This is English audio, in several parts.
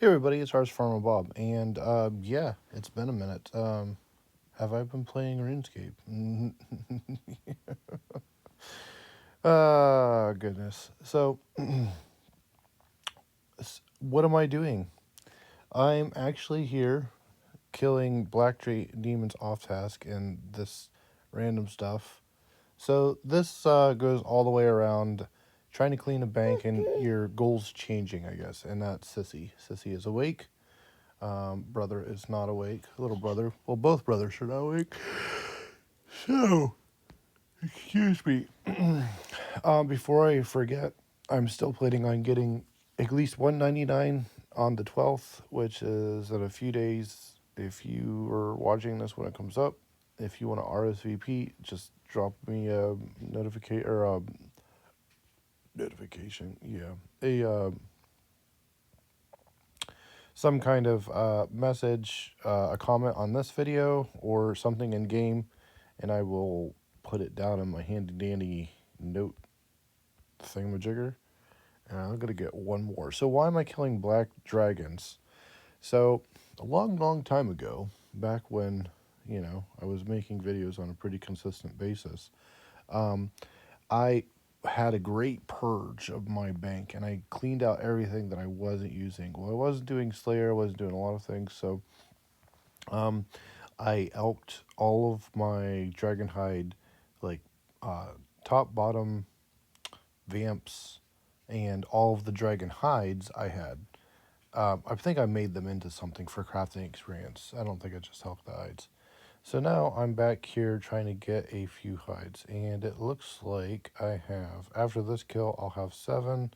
Hey everybody, it's Ours Farmer Bob, and yeah, it's been a minute. Have I been playing RuneScape? Goodness. So, what am I doing? I'm actually here killing demons off task and this random stuff. So this goes all the way around, trying to clean a bank, and your goals changing, I guess. And that's Sissy. Sissy is awake. Brother is not awake. Little brother. Well, both brothers are not awake. So, excuse me. Before I forget, I'm still planning on getting at least 199 on the 12th, which is in a few days. If you are watching this when it comes up, if you want to RSVP, just drop me a notification. Yeah, a some kind of message, a comment on this video, or something in game, and I will put it down in my handy dandy note thingamajigger. And I'm gonna get one more. So why am I killing black dragons? So a long, long time ago, back when I was making videos on a pretty consistent basis, um, I had a great purge of my bank, and I cleaned out everything that I wasn't using. Well, I wasn't doing Slayer, I wasn't doing a lot of things, so um, I elked all of my Dragonhide, like uh, top, bottom, vamps, and all of the dragon hides I had. I think I made them into something for crafting experience. I don't think I just helped the hides. So now I'm back here trying to get a few hides, and it looks like I have, after this kill, I'll have 7.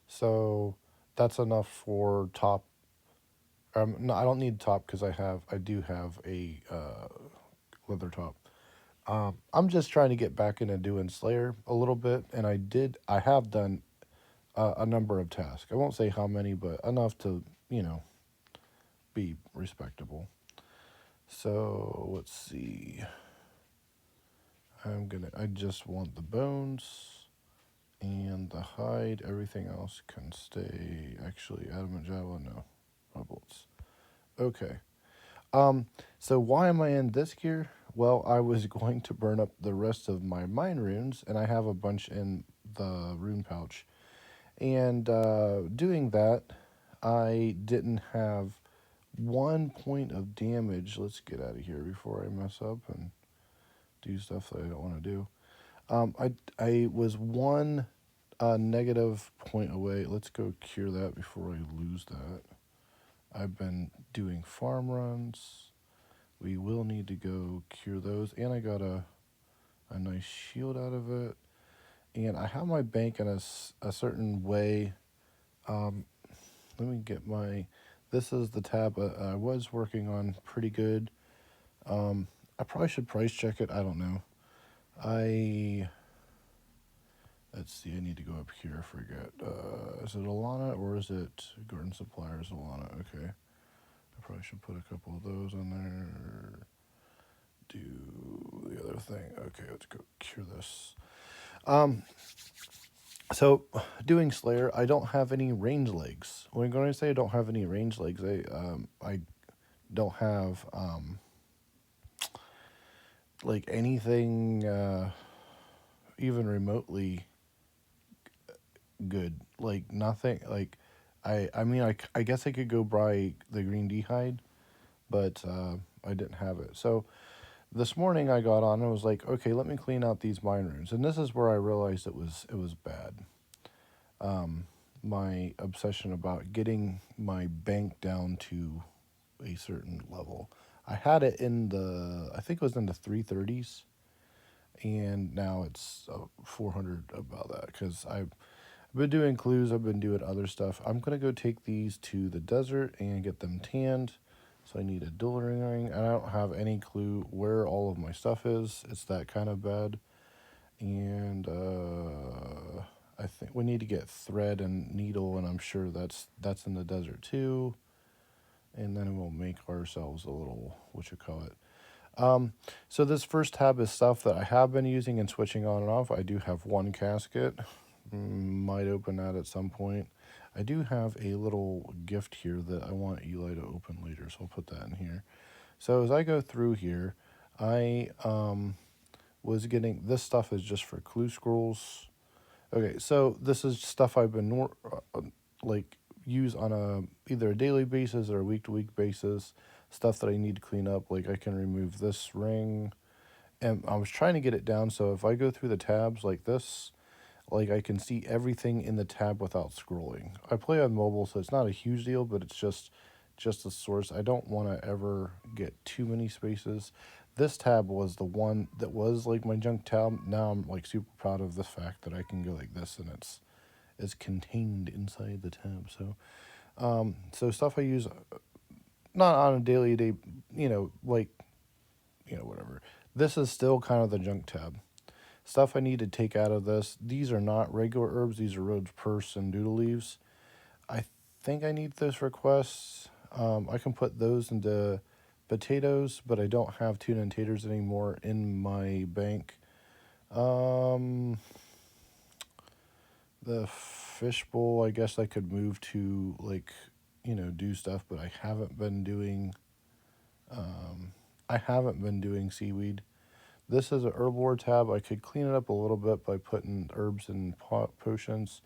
So that's enough for top. No, I don't need top because I do have a leather top. I'm just trying to get back into doing Slayer a little bit, and I have done a number of tasks. I won't say how many, but enough to be respectable. So let's see. I just want the bones and the hide. Everything else can stay. Actually, adamant javelin, no. Bullets. Okay. Um, so why am I in this gear? Well, I was going to burn up the rest of my mine runes, and I have a bunch in the rune pouch. And doing that, I didn't have 1 point of damage. Let's get out of here before I mess up and do stuff that I don't want to do. I was one negative point away. Let's go cure that before I lose that. I've been doing farm runs. We will need to go cure those, and I got a nice shield out of it. And I have my bank in a certain way. Um, Let me get my. This is the tab I was working on pretty good. I probably should price check it. I don't know. I Let's see. I need to go up here. I forget. Is it Alana or is it Garden Suppliers Alana? Okay. I probably should put a couple of those on there. Do the other thing. Okay, let's go cure this. Um, so doing Slayer, I don't have any range legs. When I say I don't have any range legs, I don't have like anything even remotely good. Like nothing. Like I mean I guess I could go buy the green D hide, but I didn't have it. So this morning I got on and was like, okay, let me clean out these mine runes. And this is where I realized it was bad. My obsession about getting my bank down to a certain level. I had it in I think it was in the 330s, and now it's 400 about that because I've been doing clues, I've been doing other stuff. I'm going to go take these to the desert and get them tanned. So I need a dueling ring, and I don't have any clue where all of my stuff is. It's that kind of bad. And I think we need to get thread and needle, and I'm sure that's in the desert too. And then we'll make ourselves a little, what you call it. So this first tab is stuff that I have been using and switching on and off. I do have one casket. Might open that at some point. I do have a little gift here that I want Eli to open later, so I'll put that in here. So as I go through here, I was getting this stuff is just for clue scrolls. Okay, so this is stuff I've been like use on a either a daily basis or a week to week basis. Stuff that I need to clean up, like I can remove this ring, and I was trying to get it down so if I go through the tabs like this, like I can see everything in the tab without scrolling. I play on mobile, so it's not a huge deal, but it's just a source. I don't want to ever get too many spaces. This tab was the one that was like my junk tab. Now I'm like super proud of the fact that I can go like this and it's contained inside the tab. So stuff I use not on a daily day, like whatever. This is still kind of the junk tab. Stuff I need to take out of this. These are not regular herbs. These are Rhodes purse and doodle leaves. I think I need those requests. I can put those into potatoes, but I don't have tuna and taters anymore in my bank. Um, the fishbowl, I guess I could move to like, do stuff, but I haven't been doing. I haven't been doing seaweed. This is a herbivore tab. I could clean it up a little bit by putting herbs and potions,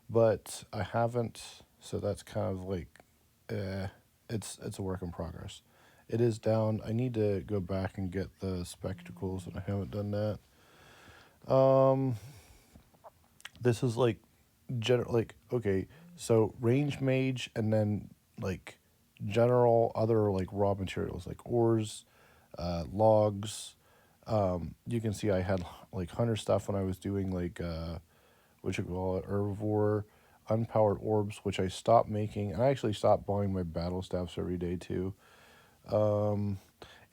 but I haven't. So that's kind of like, eh, it's a work in progress. It is down. I need to go back and get the spectacles, and I haven't done that. Um, this is like general, like okay, so range mage, and then like general other like raw materials like ores, logs. You can see I had like hunter stuff when I was doing like what you call it, herbivore, unpowered orbs, which I stopped making, and I actually stopped buying my battle staffs every day too. Um,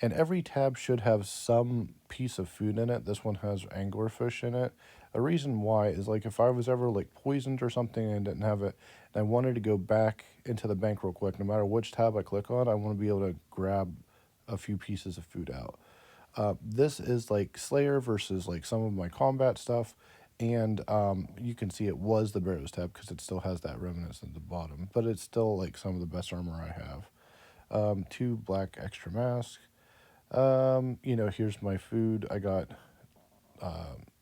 and every tab should have some piece of food in it. This one has anglerfish in it. A reason why is like if I was ever like poisoned or something and didn't have it, and I wanted to go back into the bank real quick, no matter which tab I click on, I want to be able to grab a few pieces of food out. This is like Slayer versus like some of my combat stuff, and you can see it was the Barrows tab because it still has that remnants at the bottom, but it's still like some of the best armor I have. Two black extra masks. Here's my food. I got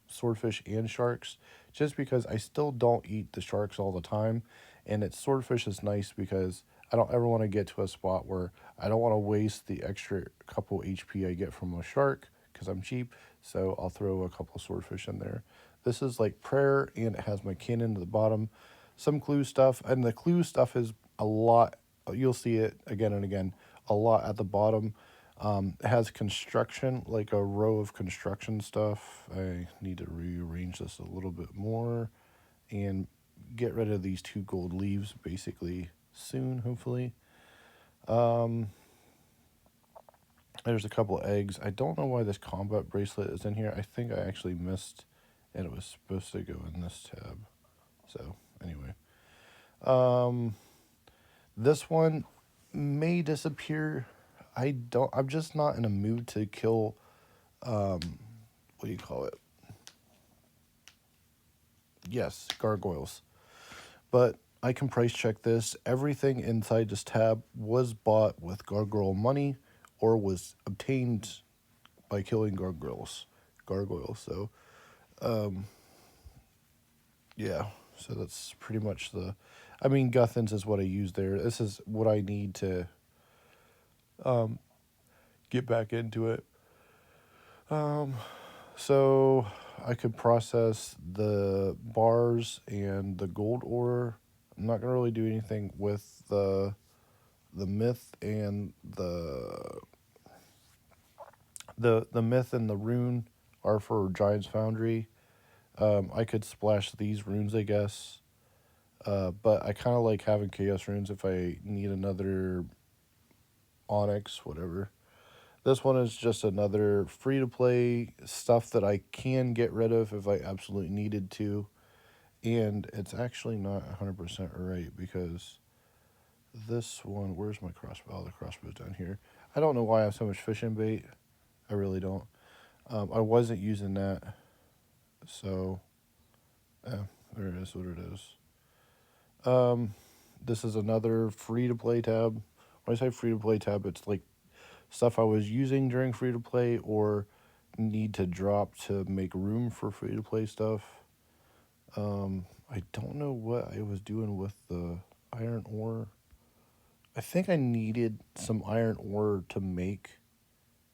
swordfish and sharks, just because I still don't eat the sharks all the time, and it's swordfish is nice because I don't ever want to get to a spot where I don't want to waste the extra couple HP I get from a shark because I'm cheap. So I'll throw a couple swordfish in there. This is like prayer, and it has my cannon at the bottom. Some clue stuff, and the clue stuff is a lot. You'll see it again and again, a lot at the bottom. It has construction, like a row of construction stuff. I need to rearrange this a little bit more and get rid of these two gold leaves basically soon, hopefully. Um, there's a couple eggs. I don't know why this combat bracelet is in here. I think I actually missed, and it was supposed to go in this tab. So, anyway. Um, this one may disappear. I'm just not in a mood to kill, what do you call it? Yes, gargoyles. But I can price check this. Everything inside this tab was bought with gargoyle money or was obtained by killing gargoyles. Gargoyles. So, um, yeah. So that's pretty much the. I mean, Guthans is what I use there. This is what I need to get back into it. Um, so I could process the bars and the gold ore. I'm not gonna really do anything with the myth and the myth and the rune are for Giant's Foundry. I could splash these runes, I guess. But I kind of like having chaos runes if I need another onyx, whatever. This one is just another free to play stuff that I can get rid of if I absolutely needed to. And it's actually not 100% right because this one, where's my crossbow? Oh, the crossbow's down here. I don't know why I have so much fishing bait. I really don't. I wasn't using that, so there it is what it is. Um, this is another free to play tab. When I say free to play tab, it's like stuff I was using during free to play or need to drop to make room for free to play stuff. I don't know what I was doing with the iron ore. I think I needed some iron ore to make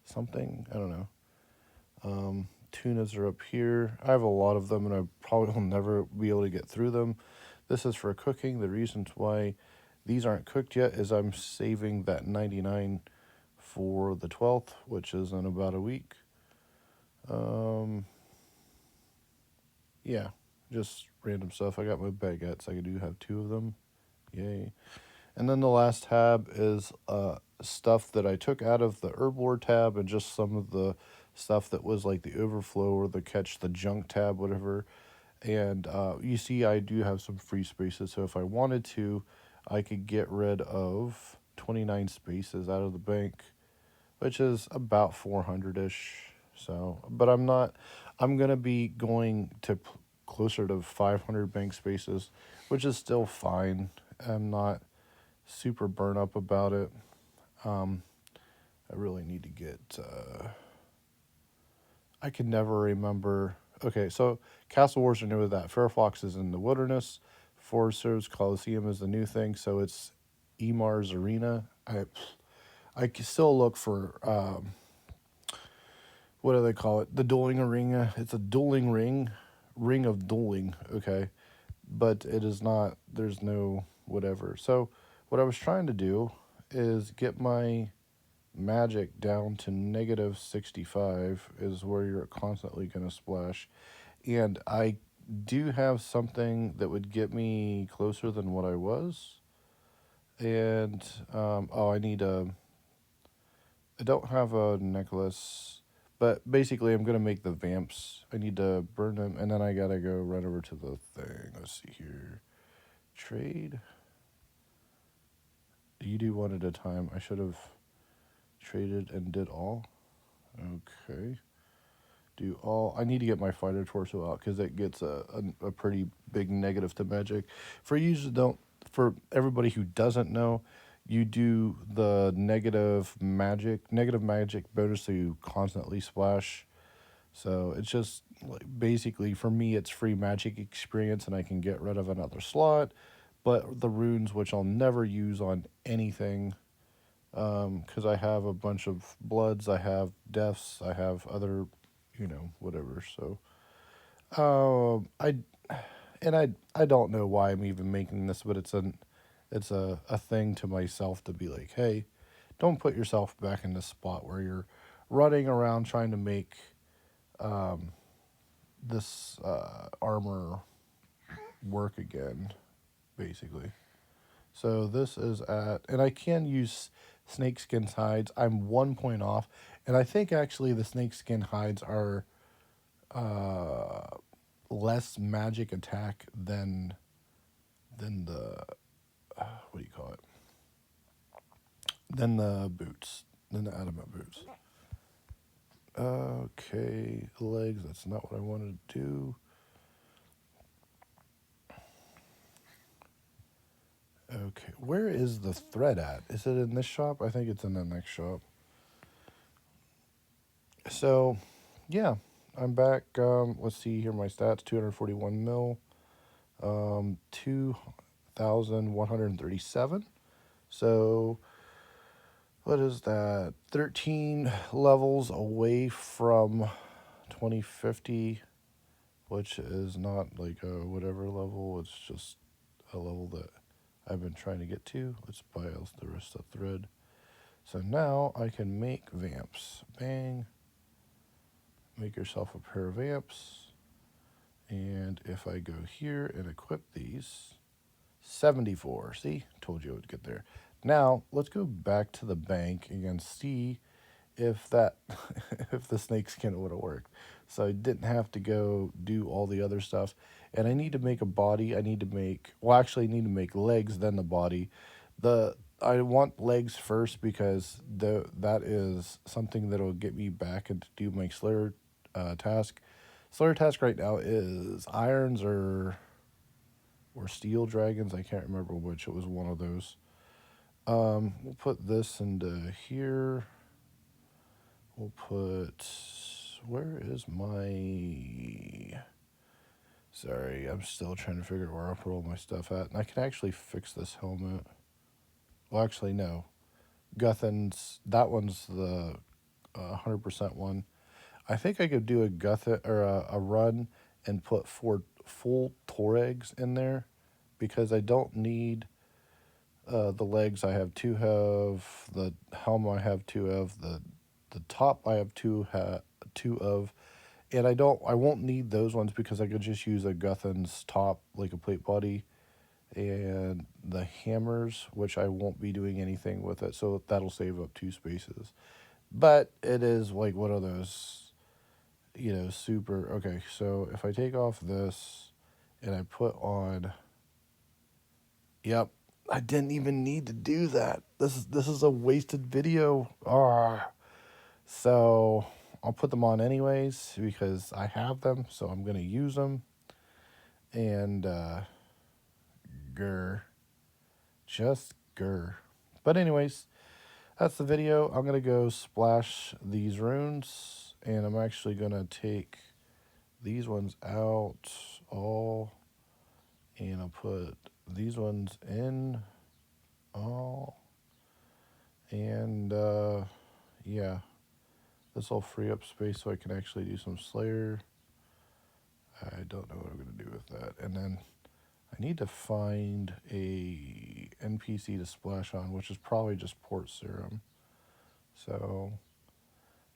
something. I don't know. Tunas are up here. I have a lot of them, and I probably will never be able to get through them. This is for cooking. The reasons why these aren't cooked yet is I'm saving that 99 for the 12th, which is in about a week. Um, yeah, just random stuff. I got my baguettes. I do have two of them. Yay. And then the last tab is stuff that I took out of the herblore tab and just some of the stuff that was like the overflow or the catch the junk tab, whatever. And you see, I do have some free spaces. So if I wanted to, I could get rid of 29 spaces out of the bank, which is about 400 ish. So, but I'm not, I'm going to be going to closer to 500 bank spaces, which is still fine. I'm not super burn up about it. Um, I really need to get. I can never remember. Okay, so Castle Wars are new with that. Fairfox is in the wilderness. Forcer's Coliseum is the new thing, so it's Emar's Arena. I can still look for what do they call it? The dueling arena. It's a dueling ring, ring of dueling. Okay, but it is not. There's no whatever. So what I was trying to do is get my magic down to negative 65 is where you're constantly going to splash. And I do have something that would get me closer than what I was. And, oh, I don't have a necklace. But basically, I'm going to make the vamps. I need to burn them. And then I got to go right over to the thing. Let's see here. Trade. You do one at a time. I should have traded and did all. Okay. Do all. I need to get my fighter torso out because it gets a pretty big negative to magic. For you who don't, for everybody who doesn't know, you do the negative magic bonus, so you constantly splash. So it's just like basically for me, it's free magic experience, and I can get rid of another slot. But the runes, which I'll never use on anything, because I have a bunch of bloods, I have deaths, I have other, whatever. So, I and I don't know why I'm even making this, but it's a thing to myself to be like, hey, don't put yourself back in this spot where you're running around trying to make this armor work again, basically. So this is at, and I can use snakeskin hides. I'm 1 point off, and I think actually the snakeskin hides are uh, less magic attack than the what do you call it? Than the boots, than the adamant boots. Okay, legs. That's not what I wanted to do. Okay, where is the thread at? Is it in this shop? I think it's in the next shop. So, yeah, I'm back. Let's see here. My stats: 241 mil, 2,137. So, what is that? 13 levels away from 2050, which is not like a whatever level. It's just a level that I've been trying to get to. Let's buy out the rest of the thread. So now I can make vamps. Bang. Make yourself a pair of vamps. And if I go here and equip these, 74. See? Told you I would get there. Now, let's go back to the bank and see if that if the snake skin would have worked. So I didn't have to go do all the other stuff. And I need to make a body. I need to make I need to make legs, then the body. I want legs first because that is something that'll get me back and to do my Slayer task. Slayer task right now is irons or or steel dragons. I can't remember which. It was one of those. We'll put this into here. We'll put, where is my, sorry, I'm still trying to figure out where I put all my stuff at. And I can actually fix this helmet. Well, actually, no. Guthin's, that one's the 100% one. I think I could do a Guthin, or a run and put 4 full Toregs in there, because I don't need the legs. I have 2 of, the helm I have 2 of, the top I have 2 of, and I won't need those ones because I could just use a Guthin's top, like a plate body, and the hammers, which I won't be doing anything with it, so that'll save up 2 spaces. But it is like one of those, super. Okay, so if I take off this and I put on, yep, I didn't even need to do that. This is a wasted video. So I'll put them on anyways because I have them, so I'm gonna use them. And grr, just grr. But anyways, that's the video. I'm gonna go splash these runes, and I'm actually gonna take these ones out all, and I'll put these ones in all, and yeah, this will free up space so I can actually do some Slayer. I don't know what I'm gonna do with that. And then I need to find a NPC to splash on, which is probably just Port Serum. So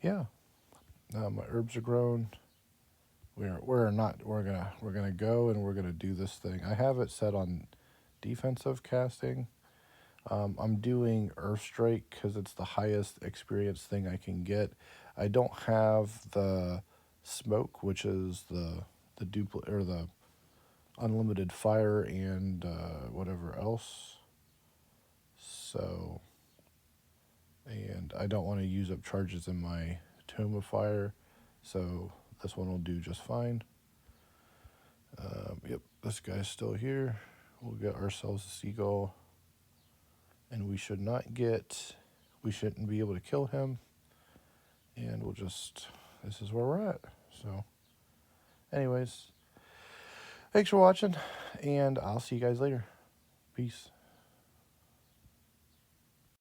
yeah, my herbs are grown. We're gonna go and we're gonna do this thing. I have it set on defensive casting. I'm doing Earth Strike because it's the highest experience thing I can get. I don't have the smoke, which is the or the unlimited fire and whatever else. So, and I don't want to use up charges in my Tome of Fire, so this one will do just fine. Yep, this guy's still here. We'll get ourselves a seagull, and we shouldn't be able to kill him, and this is where we're at. So anyways, thanks for watching, and I'll see you guys later. Peace.